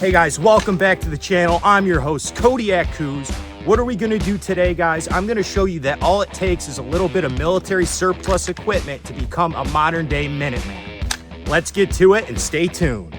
Hey guys, welcome back to the channel. I'm your host, Kodiak Coos. What are we gonna do today, guys? I'm gonna show you that all it takes is a little bit of military surplus equipment to become a modern day Minuteman. Let's get to it and stay tuned.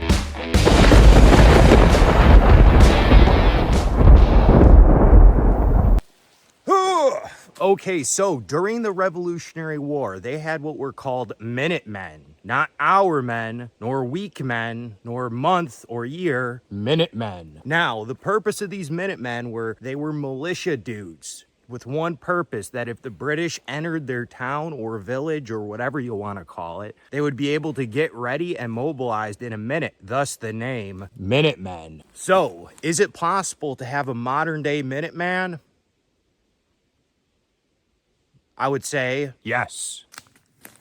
Okay, so during the Revolutionary War, they had what were called Minutemen. Not our men, nor week men, nor month or year, Minutemen. Now, the purpose of these Minutemen were, they were militia dudes with one purpose, that if the British entered their town or village or whatever you want to call it, they would be able to get ready and mobilized in a minute, thus the name Minutemen. So, is it possible to have a modern day Minuteman? I would say yes.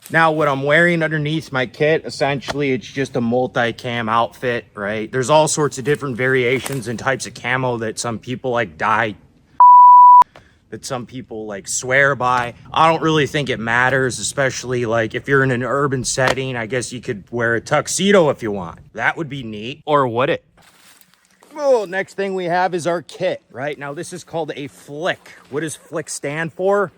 Now, what I'm wearing underneath my kit, essentially, it's just a multi-cam outfit, right? There's all sorts of different variations and types of camo that some people like dye, that some people like swear by. I don't really think it matters, especially like if you're in an urban setting. I guess you could wear a tuxedo if you want. That would be neat. Or would it? Oh, next thing we have is our kit, right? Now, this is called a flick. What does flick stand for?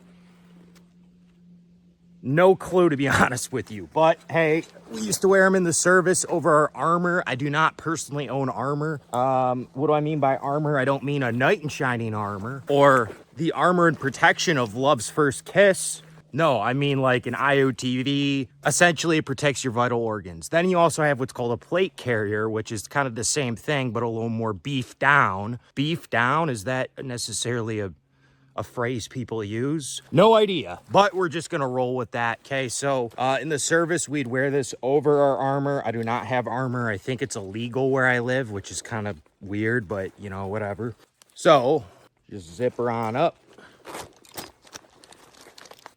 No clue, to be honest with you, but hey, we used to wear them in the service over our armor. I do not personally own armor. What do I mean by armor? I don't mean a knight in shining armor or the armor and protection of Love's First Kiss. No, I mean like an IOTV. Essentially, it protects your vital organs. Then you also have what's called a plate carrier, which is kind of the same thing, but a little more beefed down. Beefed down, is that necessarily a phrase people use? No idea, but we're just gonna roll with that. Okay, so in the service, we'd wear this over our armor. I do not have armor. I think it's illegal where I live, which is kind of weird, but you know, whatever. So just zip her on up.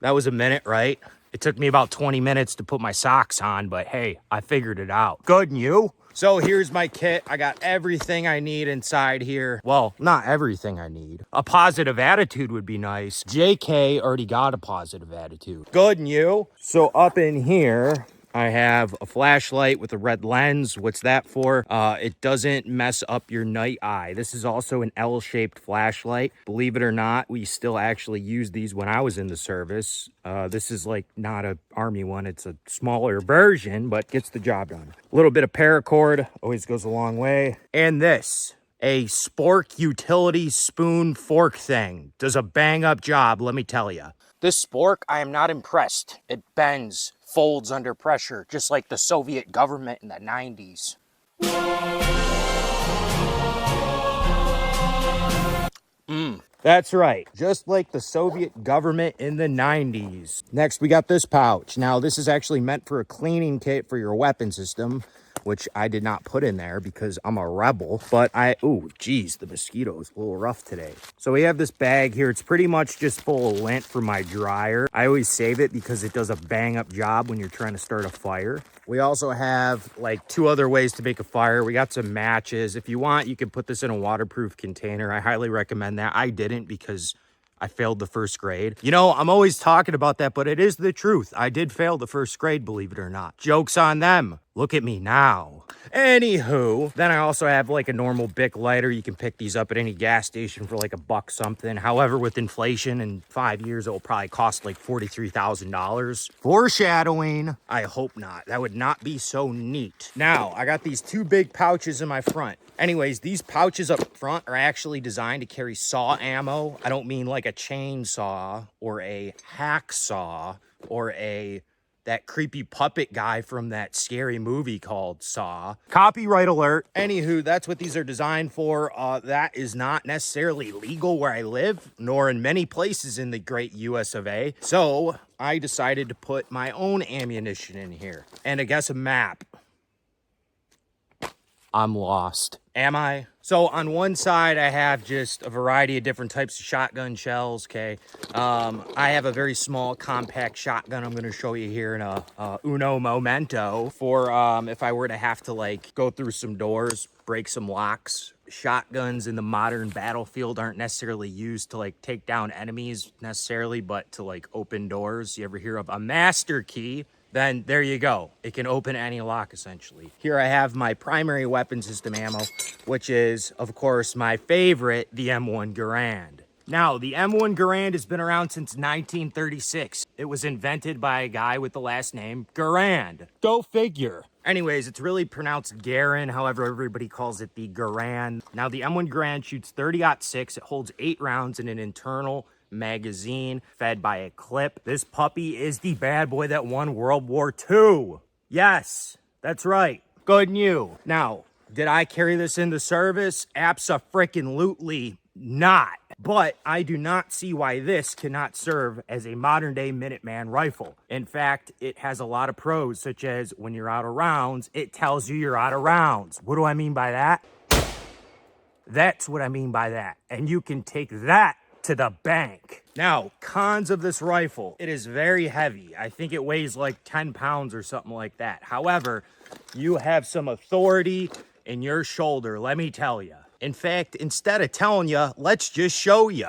That was a minute, right? It took me about 20 minutes to put my socks on, but hey, I figured it out. Good, and you? So here's my kit. I got everything I need inside here. Well, not everything I need. A positive attitude would be nice. JK already got a positive attitude. Good, and you? So up in here, I have a flashlight with a red lens. What's that for? It doesn't mess up your night eye. This is also an L-shaped flashlight. Believe it or not, we still actually use these when I was in the service. This is like not a army one. It's a smaller version, but gets the job done. A little bit of paracord always goes a long way. And this, a spork utility spoon fork thing, does a bang up job, let me tell you. This spork, I am not impressed. It bends, folds under pressure, just like the Soviet government in the 90s. That's right, just like the Soviet government in the 90s. Next, we got this pouch. Now, this is actually meant for a cleaning kit for your weapon system, which I did not put in there because I'm a rebel, but ooh, geez, the mosquito's a little rough today. So we have this bag here. It's pretty much just full of lint for my dryer. I always save it because it does a bang up job when you're trying to start a fire. We also have like 2 other ways to make a fire. We got some matches. If you want, you can put this in a waterproof container. I highly recommend that. I didn't because I failed the first grade. You know, I'm always talking about that, but it is the truth. I did fail the first grade, believe it or not. Joke's on them. Look at me now. Anywho, then I also have like a normal Bic lighter. You can pick these up at any gas station for like $1 something. However, with inflation in 5 years, it will probably cost like $43,000. Foreshadowing. I hope not. That would not be so neat. Now, I got these 2 big pouches in my front. Anyways, these pouches up front are actually designed to carry saw ammo. I don't mean like a chainsaw or a hacksaw or that creepy puppet guy from that scary movie called Saw. Copyright alert. Anywho, that's what these are designed for. That is not necessarily legal where I live, nor in many places in the great US of A. So I decided to put my own ammunition in here. And I guess a map. I'm lost. Am I? So on one side, I have just a variety of different types of shotgun shells, okay? I have a very small, compact shotgun I'm gonna show you here in a uno momento for if I were to have to like go through some doors, break some locks. Shotguns in the modern battlefield aren't necessarily used to like take down enemies necessarily, but to like open doors. You ever hear of a master key? then there you go. It can open any lock, essentially. Here I have my primary weapon system ammo, which is, of course, my favorite, the M1 Garand. Now, the M1 Garand has been around since 1936. It was invented by a guy with the last name Garand. Go figure. Anyways, it's really pronounced Garand, however everybody calls it the Garand. Now, the M1 Garand shoots 30-06. It holds 8 rounds in an internal magazine fed by a clip. This puppy is the bad boy that won World War II. Yes, that's right. Good and you. Now, did I carry this into service? Abso-freaking-lutely not. But I do not see why this cannot serve as a modern day Minuteman rifle. In fact, it has a lot of pros, such as when you're out of rounds, it tells you you're out of rounds. What do I mean by that? That's what I mean by that. And you can take that to the bank. Now, cons of this rifle. It is very heavy. I think it weighs like 10 pounds or something like that. However, you have some authority in your shoulder, let me tell you. In fact, instead of telling you, let's just show you.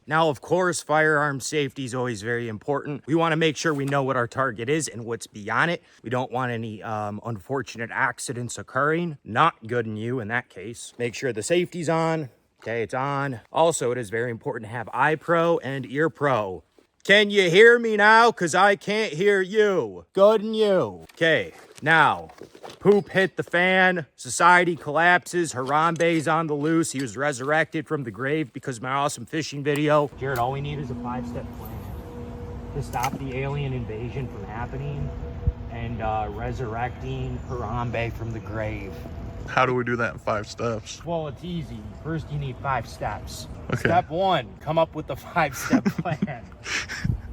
Now, of course, firearm safety is always very important. We want to make sure we know what our target is and what's beyond it. We don't want any unfortunate accidents occurring. Not good in you in that case. Make sure the safety's on. Okay, it's on. Also, it is very important to have eye pro and ear pro. Can you hear me now? Because I can't hear you. Good and you. Okay, now, poop hit the fan. Society collapses. Harambe's on the loose. He was resurrected from the grave because of my awesome fishing video. Jared, all we need is a 5-step plan to stop the alien invasion from happening and resurrecting Harambe from the grave. How do we do that in 5 steps? Well, it's easy. First, you need 5 steps. Okay. Step 1, come up with the 5-step plan.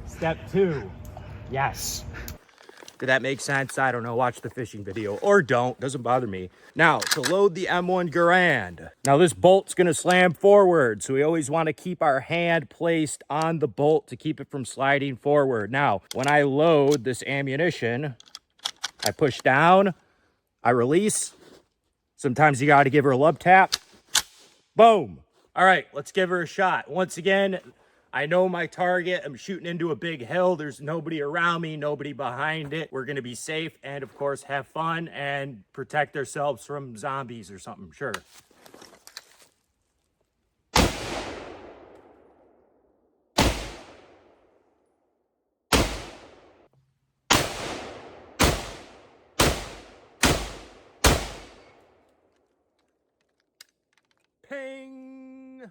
Step 2, yes. Did that make sense? I don't know. Watch the fishing video or don't. Doesn't bother me. Now, to load the M1 Garand. Now, this bolt's going to slam forward, so we always want to keep our hand placed on the bolt to keep it from sliding forward. Now, when I load this ammunition, I push down, I release. Sometimes you got to give her a love tap. Boom. All right, let's give her a shot. Once again, I know my target. I'm shooting into a big hill. There's nobody around me, nobody behind it. We're going to be safe and, of course, have fun and protect ourselves from zombies or something, sure. Ping!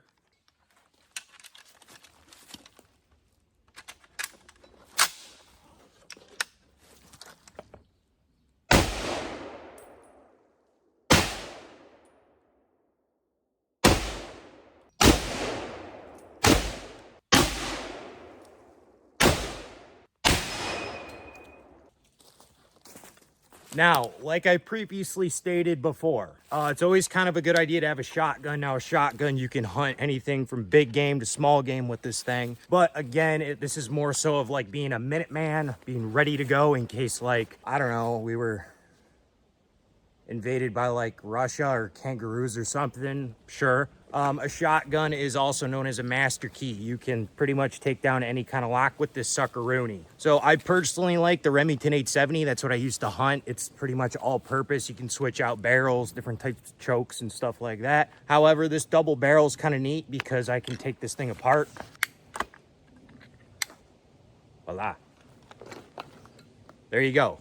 Now, like I previously stated before, it's always kind of a good idea to have a shotgun. Now, a shotgun, you can hunt anything from big game to small game with this thing. But again, this is more so of like being a Minuteman, being ready to go in case, like, I don't know, we were invaded by like Russia or kangaroos or something, sure. A shotgun is also known as a master key. You can pretty much take down any kind of lock with this suckaroony. So I personally like the Remington 870. That's what I used to hunt. It's pretty much all purpose. You can switch out barrels, different types of chokes and stuff like that. However, this double barrel is kind of neat because I can take this thing apart. Voila. There you go.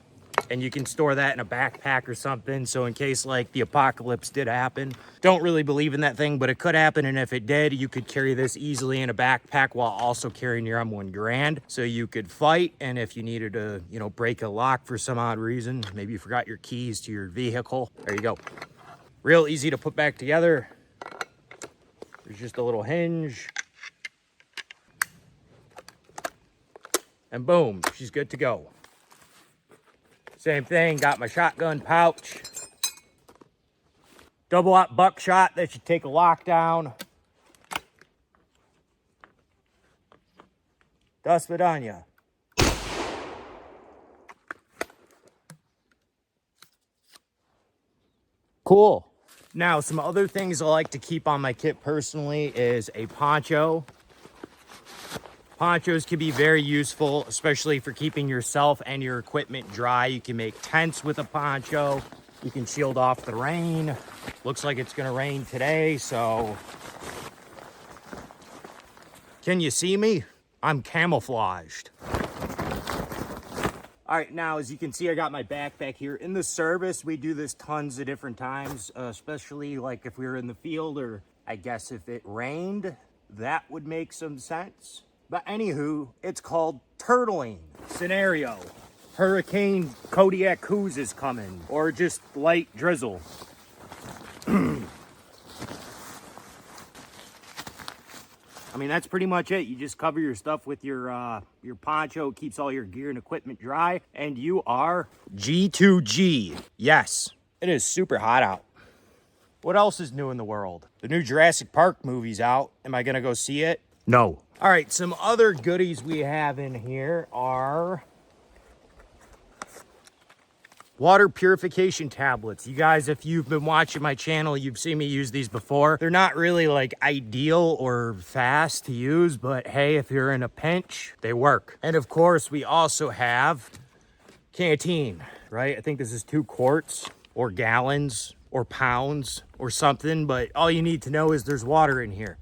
And you can store that in a backpack or something. So in case like the apocalypse did happen, don't really believe in that thing, but it could happen. And if it did, you could carry this easily in a backpack while also carrying your M1 Garand. So you could fight. And if you needed to, you know, break a lock for some odd reason, maybe you forgot your keys to your vehicle. There you go. Real easy to put back together. There's just a little hinge. And boom, she's good to go. Same thing, got my shotgun pouch. Double up buckshot, that should take a lockdown. До свидания. Cool. Now, some other things I like to keep on my kit personally is a poncho. Ponchos can be very useful, especially for keeping yourself and your equipment dry. You can make tents with a poncho. You can shield off the rain. Looks like it's gonna rain today, so. Can you see me? I'm camouflaged. All right, now, as you can see, I got my backpack here. In the service, we do this tons of different times, especially like if we were in the field, or I guess if it rained, that would make some sense. But anywho, it's called turtling. Scenario: Hurricane Kodiak Coos is coming, or just light drizzle. I mean, that's pretty much it. You just cover your stuff with your poncho. It keeps all your gear and equipment dry, and you are G2G. Yes, it is super hot out. What else is new in the world? The new Jurassic Park movie's out. Am I gonna go see it? No. All right, some other goodies we have in here are water purification tablets. You guys, if you've been watching my channel, you've seen me use these before. They're not really like ideal or fast to use, but hey, if you're in a pinch, they work. And of course, we also have canteen, right? I think this is 2 quarts or gallons or pounds or something, but all you need to know is there's water in here.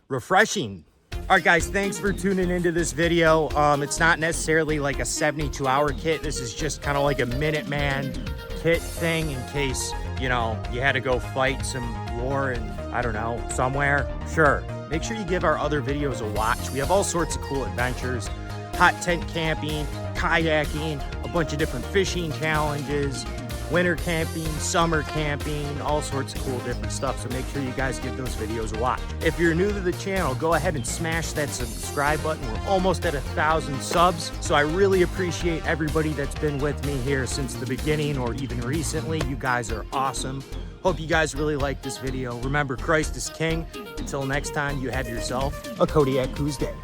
Refreshing. All right, guys, thanks for tuning into this video. It's not necessarily like a 72-hour kit. This is just kind of like a Minuteman kit thing in case, you know, you had to go fight some war in, I don't know, somewhere. Sure. Make sure you give our other videos a watch. We have all sorts of cool adventures, hot tent camping, kayaking, a bunch of different fishing challenges, winter camping, summer camping, all sorts of cool different stuff. So make sure you guys give those videos a watch. If you're new to the channel, go ahead and smash that subscribe button. We're almost at 1,000 subs. So I really appreciate everybody that's been with me here since the beginning or even recently. You guys are awesome. Hope you guys really like this video. Remember, Christ is King. Until next time, you have yourself a Kodiak Coos day.